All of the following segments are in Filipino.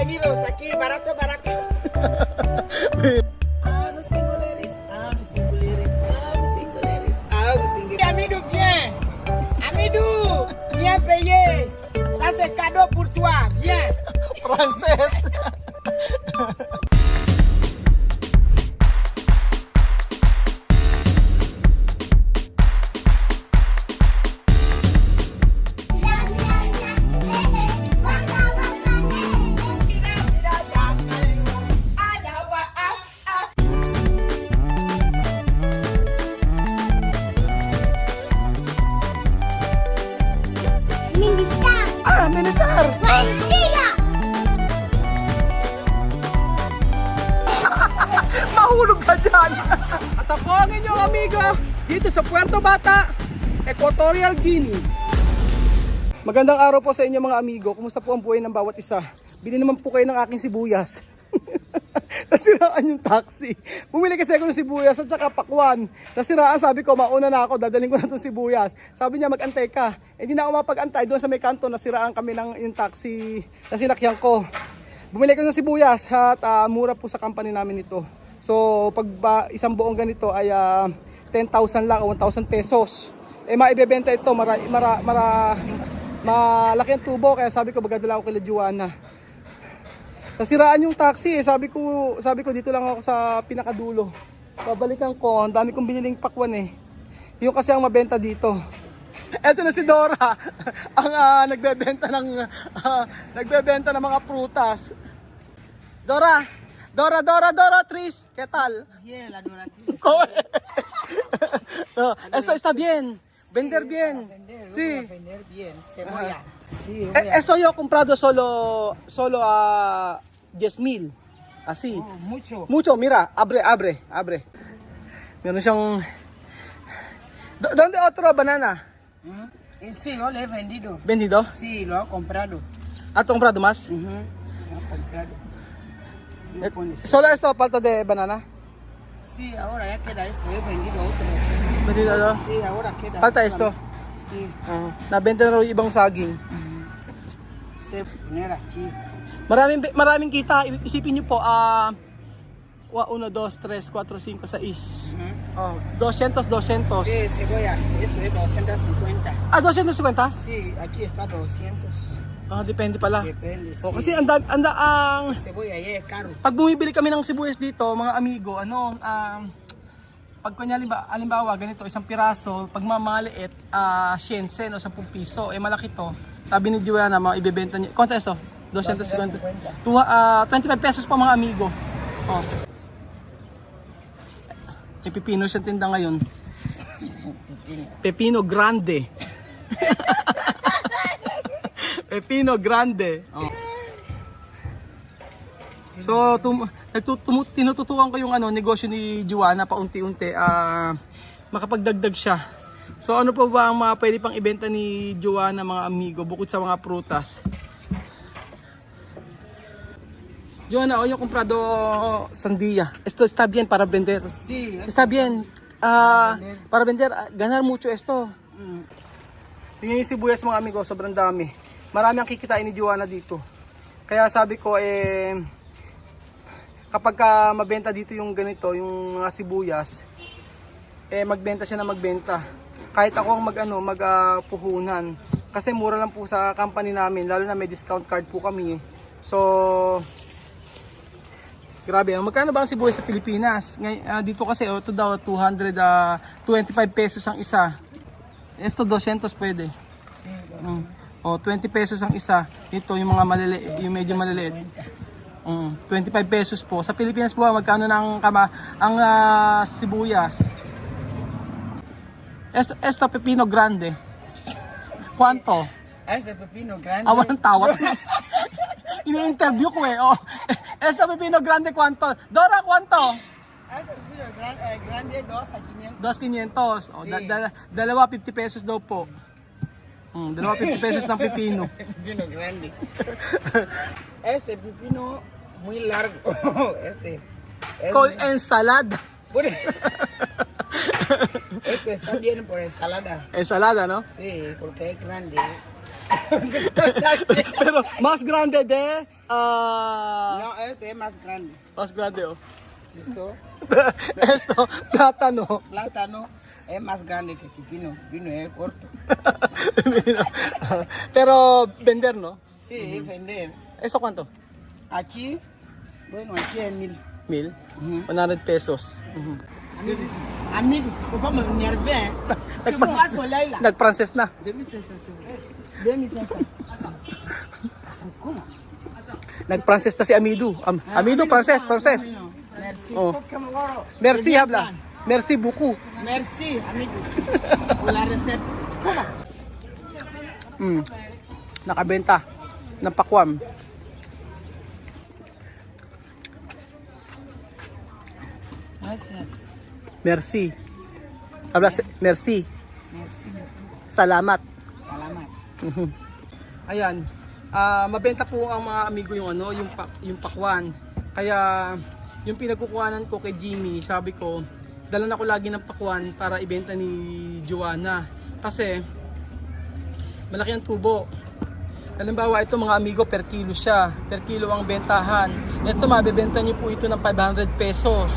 bienvenidos aquí, barato, barato. Mis singuleres, mis singuleres, mis singuleres, mis singuleres. Amidou, viens. Amidou, viens payer. Ça, c'est cadeau pour toi, viens. Frances. Militar. Militar. Maestría. Mahulog ka dyan. At ako ang inyong amigo dito sa Puerto Bata, Equatorial Guinea. Magandang araw po sa inyo mga amigo. Kumusta po ang buhay ng bawat isa? Bili naman po kayo ng aking sibuyas. Nasiraan yung taxi. Bumili kasi ako ng sibuyas at saka pakwan. Nasiraan, sabi ko, mauna na ako, dadalhin ko na itong sibuyas. Sabi niya, mag-antay ka. Hindi na ako mapag-antay. Doon sa may kanto, nasiraan kami ng yung taxi na sinakyan ko. Bumili ko ng sibuyas at mura po sa company namin ito. So, pag isang buong ganito ay 10,000 lang o 1,000 pesos. Eh, maibebenta ito, malaki ang tubo. Kaya sabi ko, bagadala ako kay Juana. Nasiraan yung taxi eh. Sabi ko dito lang ako sa pinakadulo. Babalikan ko, ang dami kong biniling pakwan eh. Yung kasi ang mabenta dito. Eto na si Dora, ang nagbebenta ng mga prutas. Dora, Tris, ¿qué tal? Bien, la Doratriz. Esto está bien, vender bien. Sí. Vender bien, cebolla. Sí, Esto yo comprado solo a 10,000. Así. mucho. Mucho, mira, abre. Meron siyang... ¿Dónde otro banana? Sí, yo le he vendido. Vendido? Sí, lo he comprado. ¿Has comprado más? Lo he comprado. Lo pones. Solo esto, falta de banana. Sí, ahora ya queda eso. He vendido otro. Vendido, no? Sí, ahora queda. Falta esto. Sí, Nabenta na raw yung ibang saging. se poner aquí. Maraming kita. Isipin nyo po, 1, 2, 3, 4, 5, 6. 200. Sí, cebolla, eso es 250. 250? Sí, aquí está 200. Depende pala. Depende, sí. Kasi ang Cebolla ya es caro. pag bumibili kami ng sibuyas dito, mga amigo, pag alimbawa, ganito, isang piraso, pag mamaliit, shensen o 10 piso, malaki to. Sabi ni Joanna, ibebenta niya. Konta eso? 250. 25 pesos pa mga amigo. May pipino siyang tinda ngayon. Pepino grande. Pepino grande. So, tinututukan ko yung negosyo ni Joanna paunti-unti, makapagdagdag siya. So, ano pa ba ang mga pwede pang ibenta ni Joanna mga amigo bukod sa mga prutas? Joanna, hoy, yo comprado sandía. Esto está bien para vender. Sí, Está bien. Para vender, ganar mucho esto. Tingnan yung sibuyas mga amigo, sobrang dami. Marami ang kikitain ni Joanna dito. Kaya sabi ko, kapag mabenta dito yung ganito, yung mga sibuyas, magbenta siya na magbenta. Kahit ako ang magpuhunan. Kasi mura lang po sa company namin, lalo na may discount card po kami. So, grabe. Magkano ba ang sibuyas sa Pilipinas? Dito kasi, ito daw, 25 pesos ang isa. Ito, 200 pwede. sí, 20 pesos ang isa. Ito, yung mga maliliit, yung medyo maliliit. 25 pesos po. Sa Pilipinas po, magkano na ang sibuyas? Esto pepino grande. ¿Cuánto? ese pepino grande. Walang tawat. Ini-interview ko eh. Esto pepino grande, ¿cuánto? Dora, ¿cuánto? Ese pepino grande 2 a 500. 2,500. Sí. Dalawa 50 pesos daw po. Dalawa 50 pesos ng pepino. Pepino grande. Este pepino muy largo. Este. Con ensalada. Bueno, esto está bien por ensalada. Ensalada, no? Sí, porque es grande. Pero mas grande de, No, este es más grande. mas grande oh. Esto, Esto, plátano. plátano, es más grande que pepino. Pepino es corto. Pero vender, no? Sí, vender. ¿Esto cuánto? Aquí, bueno, aquí es 1000. 1,000? Ujú. 100 pesos. Amigo, pourquoi me énerver? C'est bon, pas soleil là. Nag-Frances na. 2500. Nag-Frances na si Amido. Amido, Frances. Merci. Oh. Merci, habla. Merci beaucoup. Merci, amigo. Pour la recette. Comment? Nakabenta ng pakwam. Gracias. Merci. Habla, merci. Merci. Salamat. Salamat. Ayan. Mabenta po ang mga amigo yung ano, yung pakwan. Kaya yung pinagkukuhanan ko kay Jimmy, sabi ko, dala na ko lagi ng pakwan para ibenta ni Joanna. Kasi malaki ang tubo. Halimbawa, ito mga amigo, per kilo siya. Per kilo ang bentahan. Ito, mabibenta niyo po ito ng 500 pesos.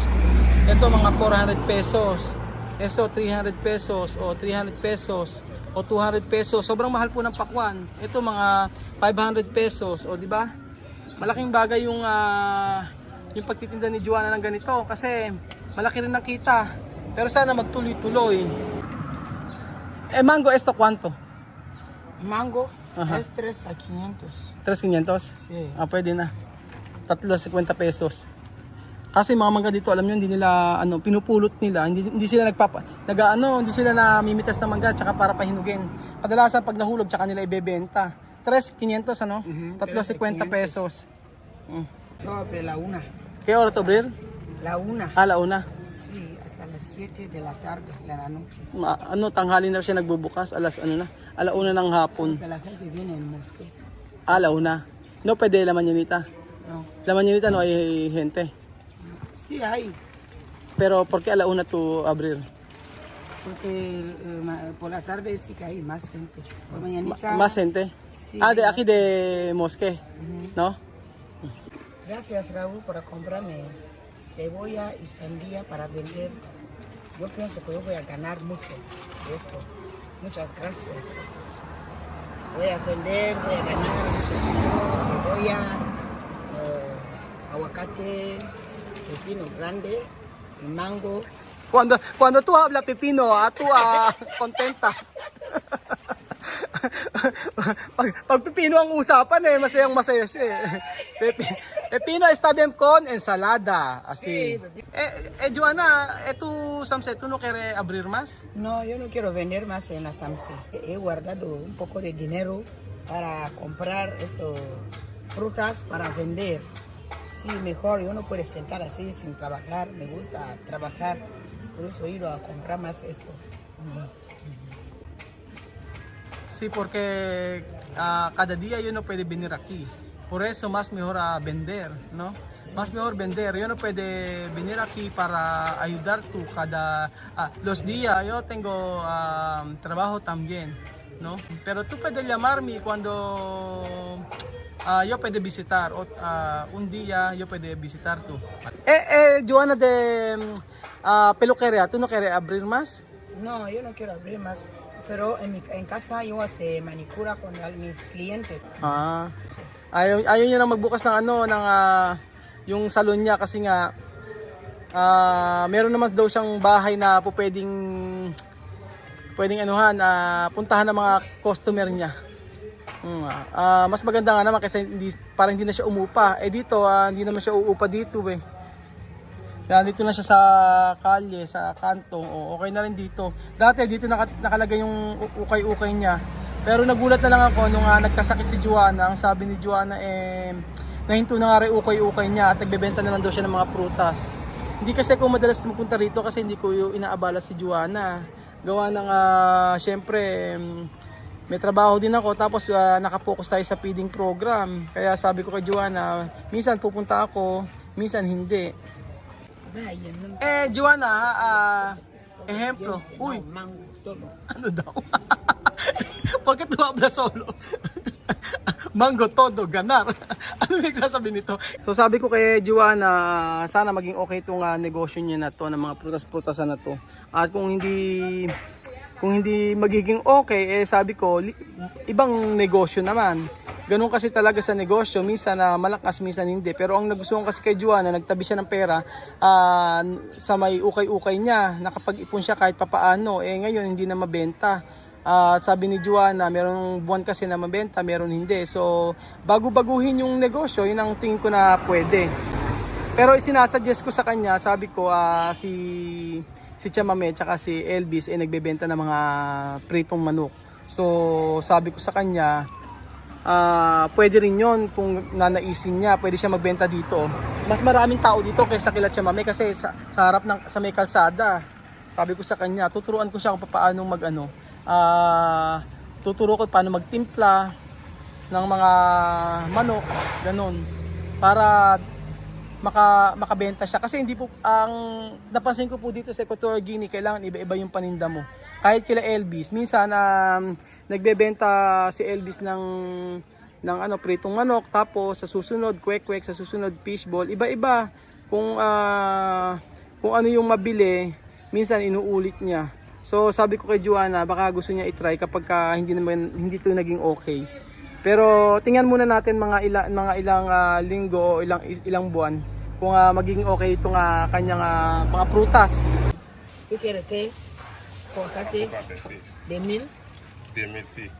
Ito, mga 400 pesos. Ito, 300 pesos o 300 pesos o 200 pesos. Sobrang mahal po ng pakwan. Ito, mga 500 pesos. O, di ba? Malaking bagay yung pagtitinda ni Joanna ng ganito kasi malaki rin ang kita. Pero sana magtuloy-tuloy. Mango, esto cuánto? Mango Ajá. es 3 a 500. 3,500? Sí. Pwede na. 350 pesos. Kasi mga mangga dito, alam nyo, hindi nila pinupulot nila, hindi sila hindi sila namimitas ng mangga tsaka para pahinugin. Kadalasan pag nahulog tsaka nila ibebenta. 3,500 ano? 350 pesos. No, pero la una. Kaya oras to, Brer? La una. Alauna. Sí, hasta las 7 de la tarde, de la noche. Tanghali na siya nagbubukas, alauna ng hapon. Que la gente viene en mosque. Alauna. No pwede laman nyanita. No. Laman nyanita no hay gente. Sí, hay. Pero ¿por qué alauna to abrir? Porque por la tarde sí que hay más gente. Por mañanita. Más gente? Sí. De aquí de Mosque, ¿no? Gracias, Raúl, por comprarme cebolla y sandía para vender. Yo pienso que yo voy a ganar mucho de esto. Muchas gracias. Voy a vender, voy a ganar mucho dinero, cebolla, aguacate, pepino grande y mango. Cuando tú hablas pepino, tú contenta. pag pepino ang usapan masayang-masaya siya. Pepino está bien con ensalada, así. Sí. Joanna, tú Samse, ¿tú no quieres abrir más? No, yo no quiero vender más en la Samse. He guardado un poco de dinero para comprar frutas para vender. Sí, mejor, yo no puedo sentar así sin trabajar. Me gusta trabajar, por eso he ido a comprar más esto. Sí, porque cada día yo no puedo venir aquí. Por eso más mejor vender, ¿no? Más mejor vender. Yo no puedo venir aquí para ayudar tú los días. Yo tengo trabajo también, ¿no? Pero tú puedes llamarme cuando yo puedo visitar. Un día yo puedo visitar tú. Joanna de peluquería, ¿tú no quieres abrir más? No, yo no quiero abrir más. Pero en casa yo hago manicura con mis clientes. Ayaw niya na magbukas ng yung salon niya kasi nga meron naman daw siyang bahay na pwedeng puntahan ng mga customer niya. Mas maganda nga naman kasi parang hindi na siya umupa. Dito hindi naman siya uupa dito Kaya dito na siya sa kalye, sa kanto. Okay na rin dito. Dati dito nakalagay yung ukay-ukay niya. Pero nagulat na lang ako nung nagkasakit si Joanna. Ang sabi ni Joanna nahinto na nga rin ukay-ukay niya at nagbebenta na lang daw siya ng mga prutas. Hindi kasi ako madalas magpunta rito kasi hindi ko inaabala si Joanna. Gawa ng syempre may trabaho din ako tapos nakapokus tayo sa feeding program. Kaya sabi ko kay Joanna, minsan pupunta ako, minsan hindi. Joanna, ehemplo. Uy, mango, todo. ano daw? Bakit tu habla solo? Mango todo, ganar. Ano nagsasabi nito? So sabi ko kay Joanna, sana maging okay itong negosyo niya na to, ng mga prutas-prutasan na to. At kung hindi magiging okay, sabi ko, ibang negosyo naman. Ganun kasi talaga sa negosyo, minsan malakas, minsan hindi. Pero ang nagustuhan kasi kay Joanna, nagtabi siya ng pera sa may ukay-ukay niya. Nakapag-ipon siya kahit papaano. Ngayon hindi na mabenta. Sabi ni Joanna, merong buwan kasi na mabenta, meron hindi. So, bago-baguhin yung negosyo, yun ang tingin ko na pwede. Pero isinasuggest ko sa kanya, sabi ko, si Chamame tsaka si Elvis nagbebenta ng mga pritong manok. So, sabi ko sa kanya, pwede rin yun kung nanaisin niya, pwede siya magbenta dito. Mas maraming tao dito kaysa kila Chamame kasi sa harap sa may kalsada. Sabi ko sa kanya, tuturuan ko siya kung paano tuturo ko paano magtimpla ng mga manok, ganun, para makabenta siya. Kasi hindi po, ang napansin ko po dito sa Equatorial Guinea, kailangan iba-iba yung paninda mo. Kahit kila Elvis, minsan nagbebenta si Elvis ng pritong manok, tapos sa susunod kwek-kwek, sa susunod fishball, iba-iba. Kung ano yung mabili, minsan inuulit niya. So sabi ko kay Joanna, baka gusto niya i-try kapag hindi to naging okay. Pero tingnan muna natin mga ilang linggo o ilang buwan kung magiging okay itong kanyang mga prutas. Kikirete, kokate, demil. DMC.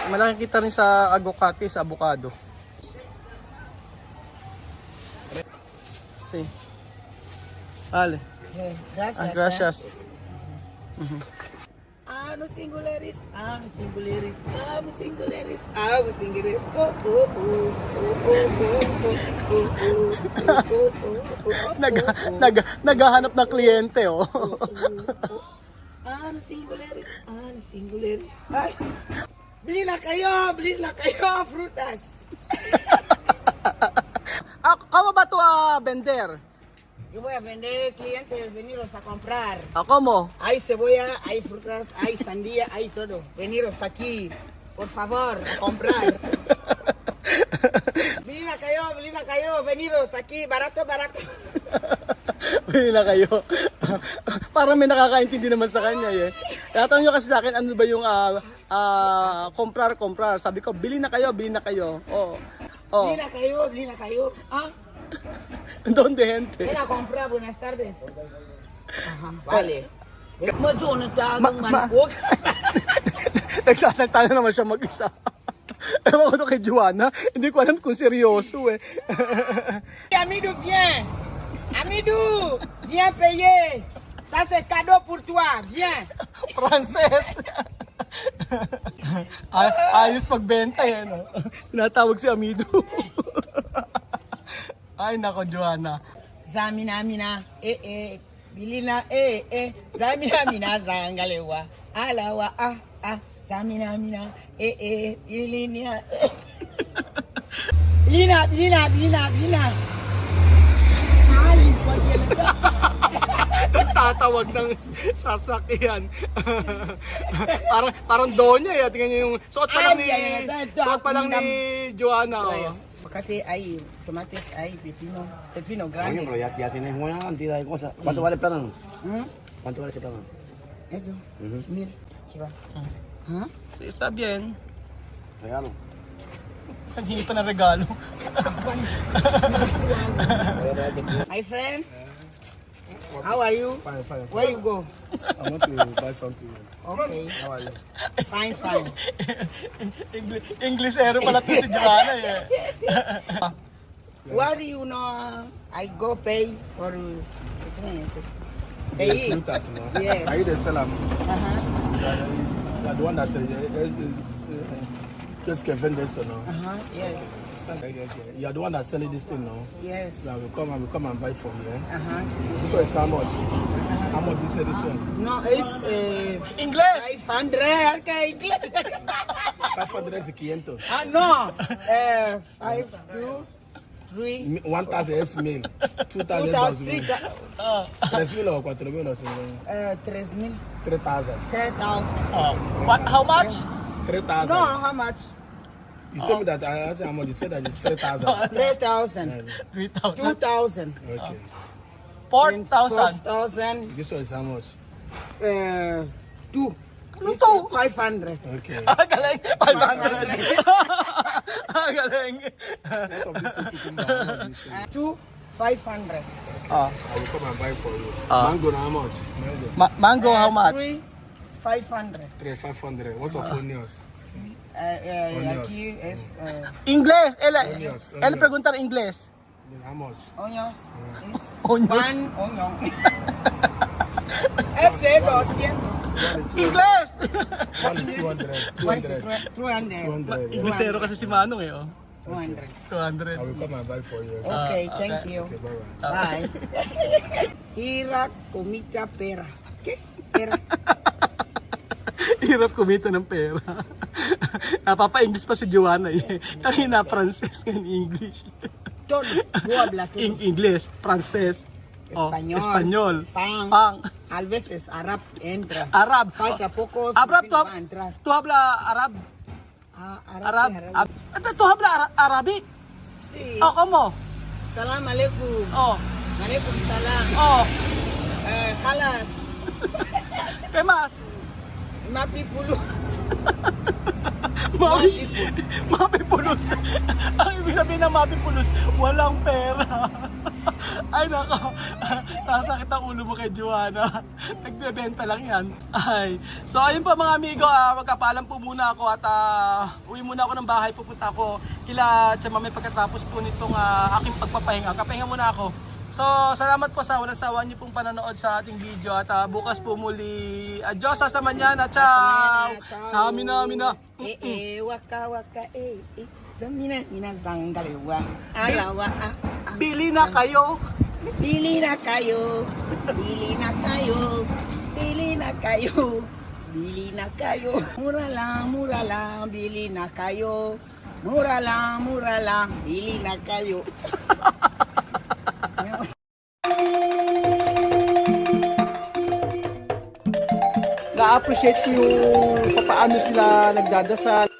Malaki kita rin sa agokate, sa avocado. See. Ale. Gracias. Gracias. Amo singularis, amo singularis, amo singularis, amo singularis. Oh, oh, oh, oh, Naghahanap ng kliyente, oh. Amo singularis, amo singularis. Ay, bili na kayo, frutas. Kamo ba to vender? Yo voy a vender clientes, veniros a comprar. Ako mo? Hay cebolla, hay frutas, hay sandía, hay todo. Veniros aquí, por favor, a comprar. Bilhin na kayo, veniros aquí, barato. Bili na kayo. Parang may nakakaintindi naman sa kanya eh. Tatanong nyo kasi sa akin, ano ba yung comprar. Sabi ko, bili na kayo. Oh. Bilhin na kayo. Ah, Donde gente? ven a comprar, buenas tardes. Ajá, vale. Mazunod manok. Nagsasalta na naman siya mag-isa. Ewan ko to kay Joanna, hindi ko alam kung seryoso eh. Amidou, viens payer. Ça c'est cadeau pour toi, viens. Frances! Ayos pagbenta yan. No? Tinatawag si Amido. Ay nako, Joanna. Zamina, bilina, zamina, zangalewa. Alawa, zamina, bilina, bilina. Ay, Nagtatawag ng sasakyan. parang donya eh. Tingnan niyo yung suot pa lang ni Joanna. Oh. Makati hay tomates, hay pepino grande. Pero ya tienes buena cantidad de cosas. ¿Cuánto vale el plátano? ¿Cuánto vale este plátano? Eso, 1000. Chiba. Huh? Si está bien. Regalo. Naghingi pa ng regalo. My friend, how are you? Fine. Where you go? I want to buy something. Okay, How are you? fine. Englishero pala to si Joanna eh. What do you know? I go pay for The pay. frutas, you know? Yes. Are you the seller? Uh-huh. You are the one that said, just can vend this, you know? Yes. Okay. You are the one that selling this thing, no? Yes. Yeah, we come and buy from you. Eh? Uh-huh. This one is how much? How much you say this one? No, it's English! 500. Okay, English. 500 is the 500. No. 5 to 3, 1,000 es 1,000. 2,000 es 2,000. 3,000 o 4,000 o 5,000. 3,000. 3,000. 3,000. How much? 3,000. No, how much? You told me that I asked how much. You said that it's 3,000. 3,000. 3,000. 2,000. Okay. 4,000. 4,000. This one is how much? 2. Ano to? 500. Okay. Galing. 500. Galing. What of this cooking bar? How much do you say? 2, 500. Ah. I will come and buy for you. Ah. Mango, now how much? Mango. Mango, how much? 3, 500. 3,500. What of onions? Aquí es Inglés. Onions, Él onions. pregunta en inglés. How much? onions. Es Onions. 1 onion. Este 200. Inglés! One is 200. 200. 200. 200. Inglesero kasi si Manong eh. Oh. 200. 200. I will come and buy for you. Okay, thank okay. you. Okay, bye-bye. Bye. Hira kumita pera. ¿Qué? Pera. Hirap kumita ng pera. Napapa-English pa si Joanna eh. Kanina Frances, ngayon English. Todo. Voy a hablar todo. English, Frances, Español. Español, Pang. A veces Arab entra. Arab. Falta poco. Arab, Filipino va a entrar. tu habla Arab? Arab. Tu habla Arabic? Sí. Oh, ¿cómo? Salam alaikum. Oh, Alaikum salam. oh, Halas. ¿qué más? Mapi pulu. Mapipulus. Ang ibig sabihin ng mapipulus, walang pera. Ay nako, sasakit ang ulo mo kay Joanna. Nagbebenta lang yan. Ay. So ayun po mga amigo, magkapaalam po muna ako at uwi muna ako ng bahay. Pupunta ako kila Chamamay pagkatapos po nitong aking pagpapahinga. Kapahinga muna ako. So, salamat po sa walang sawa niyo pong panonood sa ating video at bukas po muli. Adios, hasta mañana. Ciao! Sa amin na. Waka waka Zamina ina zangalewa. Alawa. Bili na kayo! Bili na kayo. Bili na kayo. Bili na kayo. Bili na kayo. Mura lang, bili na kayo. Mura lang, bili na kayo. Na-appreciate ko yung paano sila nagdadasal.